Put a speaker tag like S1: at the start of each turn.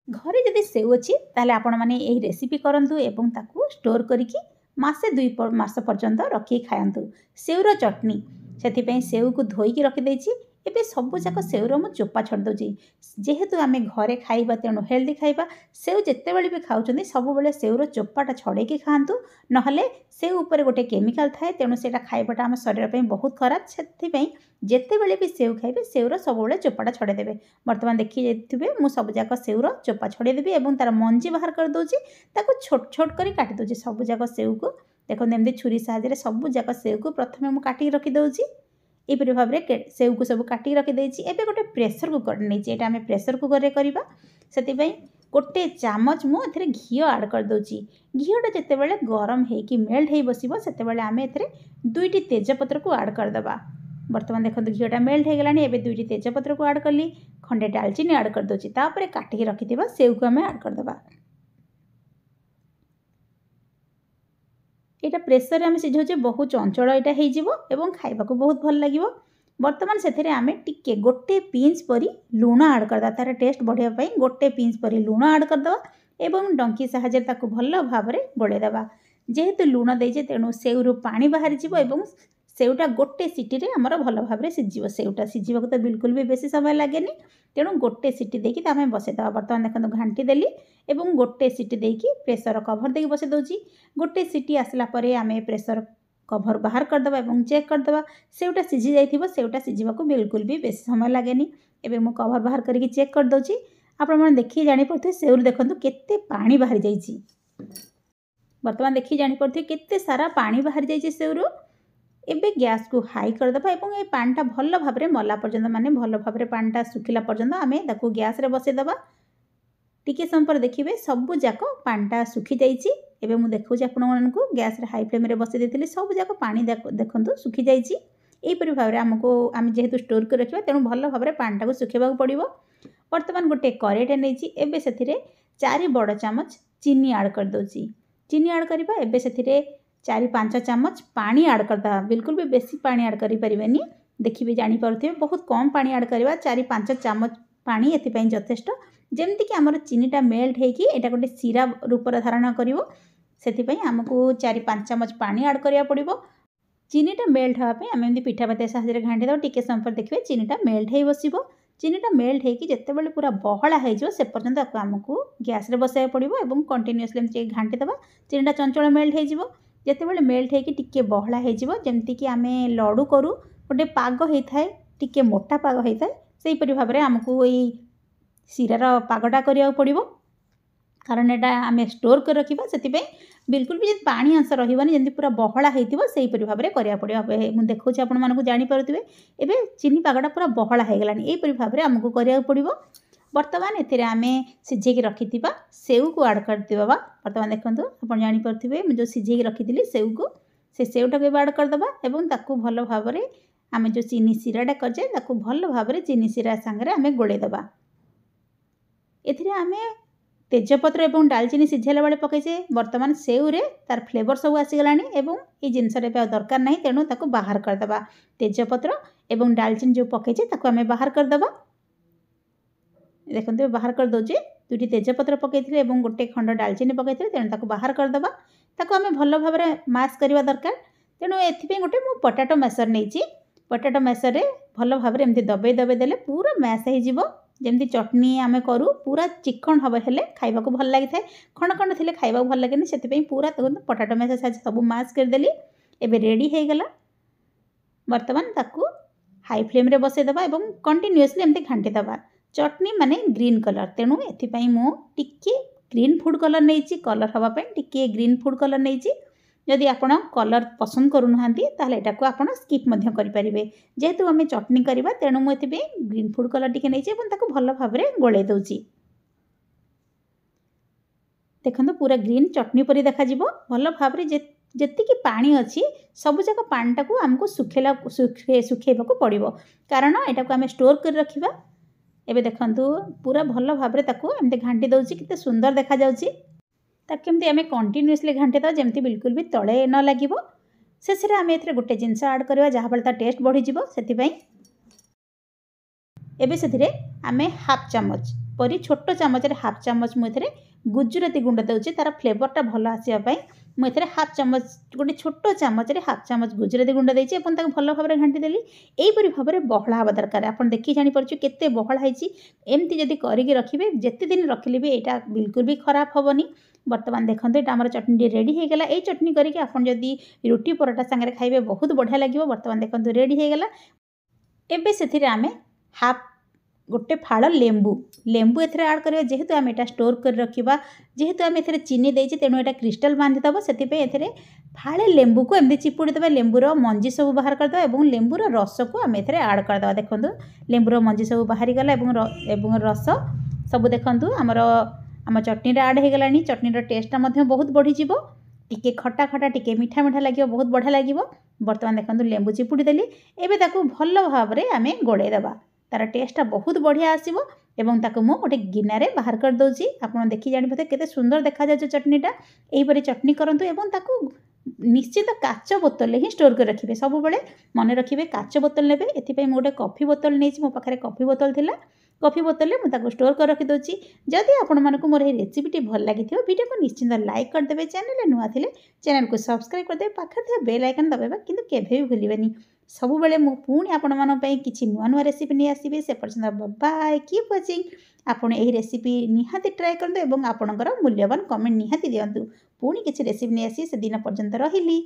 S1: घरे जदि सेव अच्छी ताले आपण माने एही रेसिपी करंतु एवं ताकू स्टोर करिकी मासे 2 मास पर्यंत रखी खायंतु। सेउर चटनी से सेव को धोईकी रखी देछि। एबे सबु जाक सेउर मु चोपा छड़ दोछि। जेहेतु आमे घरे खाइबा तेणु हेल्दी खाइबा सेउ जेते बेले भी खाउछन्ती सब बेले सेउर चोपाटा छड़ेकी खाआंतु। नहले सेउ ऊपर गोटे केमिकल थाए तेणु सेटा खाइबाटा आम शरीर पे बहुत खराब। सेथिपई जेते बेले भी सेउ खाइबे सेउर सब बेले चोपाटा छड़े देबे। वर्तमान देखि जेथिबे मु सब जाक सेउर चोपा छड़े देबी एवं तार मंजी बाहर कर दोछि। ताकू छोट छोट करी काटि दोछि सब जाक सेउ को। देखो एमती छुरी साहाय्य सब जाक सेउ को प्रथमे मु काटि रखि दोछि। एपरि भाव में सेउ को सब काटि रखि देछि। एबे गोटे प्रेशर कुकर नहीं एटा आमे प्रेशर कुकर रे करबा। सेतिपई गोटे चामच मु एथरे घी ऐड कर दोछि। घीटा जेते बेले गरम हेकी मेल्ट हेई बसिबो सेते बेले आमे एथरे 2टी तेजपत्र को ऐड कर दबा। वर्तमान देखंतु घीटा मेल्ट हे गलानी। एबे 2टी तेजपत्र को ऐड करली, खंडे दालचीनी ऐड कर दोछि। तापरे काटिकी रखिथिबा सेउ को आमे ऐड कर दबा। एटा प्रेशर रे आमे सिझौचे बहुत चंचल एटा हेई जिवो एवं खाइबा को बहुत भल लागिवो। वर्तमान सेथरे आमे टिके गोटे पिंच परी लूण ऐड कर दबा। तार टेस्ट बढ़िया पई गोटे पिंच परी लूण ऐड कर दबा एवं डंकी साहाय्य ताकू भल भाव रे गोळे दबा। जेहेतु लूण देइजे तेणु सेउरु पानी बाहरी जिवो एवं सेउटा गोटे सिटी रे हमर भल भाव रे सिझिवो। सेउटा सिझिबाक तो बिल्कुल भी बेसी समय लागेनी तेणु गोटे सिटी देकी आमे बसे दबा। वर्तमान देखंतु घांटी देली एवं गोटे सिटी देकी प्रेशर कवर देकी बसे दोछि। गोटे सिटी आसला परे आमे प्रेशर कवर बाहर कर दबा एवं चेक कर दबा। सेउटा सिझी जाइथिबो। सेउटा सिझिबाक बिल्कुल भी बेसी समय लागेनी। एबे मु कवर बाहर करके चेक कर दोछि। आपण मन देखि जानि पड़थे सेउर देखंतु केते पानी बाहरी जाइछि। वर्तमान देखि जानि पड़थे केते सारा पानी बाहरी जाइछि सेउर। एबे गैस को हाई कर दबा एवं ए पानीटा भल भाव रे मला पर्यंत माने भल भाव रे पानीटा सुखिला पर्यंत आमे ताकू गैस रे बसे दबा। टिके समय पर देखिबे सबु जाक पानीटा सुखी जाइछि। एबे मु देखौछि आपण मानकू गैस रे हाई फ्लेम रे बसे देथिले सबु जाक पानी देखंतु सुखी जाइछि। एई परि भाव रे हमको आमे जेहेतु स्टोर कर रखिबा तेणु भल भाव रे पानीटा को सुखेबा पड़िबो। वर्तमान गोटे करेटे नेछि। एबे सेथिरे 4 बड़ चामच चीनी ऐड कर दोछि। चीनी ऐड करबा। एबे सेथिरे 4-5 चामच पानी ऐड करता। बिल्कुल भी बेसी पानी ऐड करि परिबेनी। देखिबे जानि परथिबे बहुत कम पानी ऐड करबा। 4-5 चामच पानी एथि पई यथेष्ट। जेमति कि हमर चीनीटा मेल्ट हेकी एटा गोटे सिरा रूप धारण करिवो। सेथि पई हमकु 4-5 चामच पानी ऐड करिया पड़िबो। चीनीटा मेल्ट होवा पई आमे एमति पिठा पाते साहाय्य घांटी दो। टिके समय पर देखिबे चीनीटा मेल्ट हेई बसिबो। चीनीटा मेल्ट हेकी जेते बेले पूरा बहळा हेई जो से पर्यंत हमकु गैस रे बसाय पड़िबो एवं कंटीन्यूअसली एमति घांटी दबा। चीनीटा चंचल मेल्ट हेई जिवो। जेते बेले मेल्ट हेकी टिके बहळा हेई जिवो जेमति कि आमे लड्डू करू गोटे पाग हेई थाए टिके मोटा पाग हेई थाए सेही परि भाव रे हमकु एई सिरार पागटा करिया पड़िबो। कारण एटा आमे स्टोर कर रखिबा सेति पई बिल्कुल भी पानी अंश रहिबनी जेमति पूरा बहळा हेइतिबो सेही परि भाव रे करिया पड़िबो। मु देखौछि आपण मानकु जानि पारुथिबे एबे चीनी पागटा पूरा बहळा हेइ गलानी। एई परि भाव रे हमकु करिया पड़िबो। वर्तमान एथिरे आमे सिझेकी रखिथिबा सेउ को ऐड कर देबा। वर्तमान देखंतु आपण जानि पारुथिबे मु जो सिझेकी रखिथिली सेउ को से सेउटा को ऐड कर दबा एवं ताकू भल भाव रे आमे जो चीनी सिराटा करजे ताकू भल भाव रे चीनी सिरा संगे आमे गोळे दबा। एथिरे आमे तेजपत्र एवं दालचीनी सिझेला बेले पकैछे। वर्तमान सेउ रे तार फ्लेवर सब आसी गलानी एवं ए जिंस रे बे दरकार नाही तेणु ताकू बाहर कर दबा। तेजपत्र एवं दालचीनी जो पकैछे ताकू आमे बाहर कर दबा। देखंतु बाहर कर दोजे। 2टी तेजपत्र पकैथिले एवं गोटे खंड दालचीनी पकैथिले तेणु ताकू बाहर कर दबा। ताकू आमे भल भाव रे मैश करबा दरकार। तेणु एथि पे गोटे मु पोटैटो मैशर नेछि। पोटैटो मैशर रे भल भाव रे एमति दबे दबे देले पूरा मैश हेइ जिवो। जेमति चटनी आमे करू पूरा चिकन हबे हेले खाइबा को भल लागि थाए। खंड खंड थिले खाइबा को भल लागेनी सेति पई पूरा पोटैटो मैशर साज सब मैश कर देली। एबे रेडी हे गला। वर्तमान ताकू हाई फ्लेम रे बसे दबा एवं कंटीन्यूअसली एमति घांटी दबा। चटनी माने ग्रीन कलर तेणु एथि पई मु टिके ग्रीन फूड कलर नेछि। कलर हवा पई टिके ग्रीन फूड कलर नेछि। जदि आपण कलर पसंद करू नहांती ताले एटा को आपण स्किप मध्य करि परिबे। जेहेतु हमें चटनी करबा तेणु मु एथि पई ग्रीन फूड कलर टिके नेछि एवं ताकू भल भाव रे गोळे दोछि। देखंतु पूरा ग्रीन चटनी परि देखा जिवो। भल भाव रे जेतिकी पानी अछि सब जाक पानीटा को हमको सुखेबा को पड़िबो। कारण एटा को हमें स्टोर कर रखिबा। एबे देखंतु पूरा भल भाव रे ताकू एमते घांटी दोछि किते सुंदर देखा जाउछि। ताकू केमति आमे कंटीन्यूअसली घांटी दो जेमति बिल्कुल भी तळे न लागिबो। शेष रे आमे एथरे गोटे जिंस ऐड करबा जहा फल ता टेस्ट बढ़ी जिवो। सेति पई एबे सेथिरे आमे हाफ चामच परी छोट चामच हाफ चामच मुझे गुजराती गुंड दूसरी तार फ्लेवरटा भल आसवाई मुझे हाफ चामच गोटे छोट चामच हाफ चामच गुजराती गुंड देती भल भाव में घाटीदेली यहीपरी भाव में बहला हवा दरकार आप देखिए जानीपारे केते बहला होती एमती जदि करके रखिए जिते दिन रखिले भी यहाँ बिल्कुल भी खराब हेनी। बर्तमान देखो ये आम चटनी रेडी हो गला। ये चटनी करके आप जदि रुटी परोटा सांगे खाइबे बहुत बढ़िया लगे। बर्तमान देखो रेडी हो गला। एबे से आमे हाफ गोटे फाड़ लेंबू लेंबू एथरे ऐड करिया जेहेतु आम एटा स्टोर कर रखिबा जेहेतु आम एथरे चीनी देछि तेणु एटा क्रिस्टल बांधि दबो सेति एथरे फाड़े लेंबू को एमती चिपुड़ी देबा लेंबूर मंजी सब बाहर कर दबा और लेंबूर रस को आम एथरे ऐड कर दबा। देखंतु लेंबूर मंजी सब बाहरी गला एवं रस सब देखंतु आम चटनी ऐड हो गलानी। चटनीर टेस्टा मध्य बहुत बढ़ी जिवो टिके खटा खटा टिके मीठा मीठा लगे बहुत बढ़िया लगे। बर्तमान देखंतु लेंबू चिपुड़ी देली एबे ताकू भल भाव में आम गोड़े दबा तार टेस्टा बहुत बढ़िया आसो एवं ताकू मु गोटे गिनारे बाहर कर दउची। आपण देखि जानि पते केते सुंदर देखा जाय चटनीटा एहीपरि चटनी करंतु एवं ताकू निश्चित काच बोतल ही स्टोर कर रखिए। सब बेले मन रखिए काच बोतल नेबे एथिपई मु गोटे कॉफी बोतल नेछि मो पाखरे कॉफी बोतल थिला कॉफी बोतल में मुझे स्टोर कर रखी दूसरी। जदि आपण मानक मोर रेसिपीटी भल लगी वीडियो को निश्चिंत लाइक करदे चैनल नुआ थे चैनल को सब्सक्राइब करदे पाखे बेल आइकन दबाइबा किंतु केभे भी भूलिबेनी। सब बेले मु पुणी आपण मानन पई किछि नुआ नुआ रेसिपी नहीं आसीबे से पर्यंत बाय कीप वाचिंग। आपण एही रेसिपी निहाती ट्राई करदे एवं आपणकर मूल्यवान कमेंट निहाती दियंतु। पुणी किछि रेसिपी नहीं आसी से दिन पर्यंत रहिली।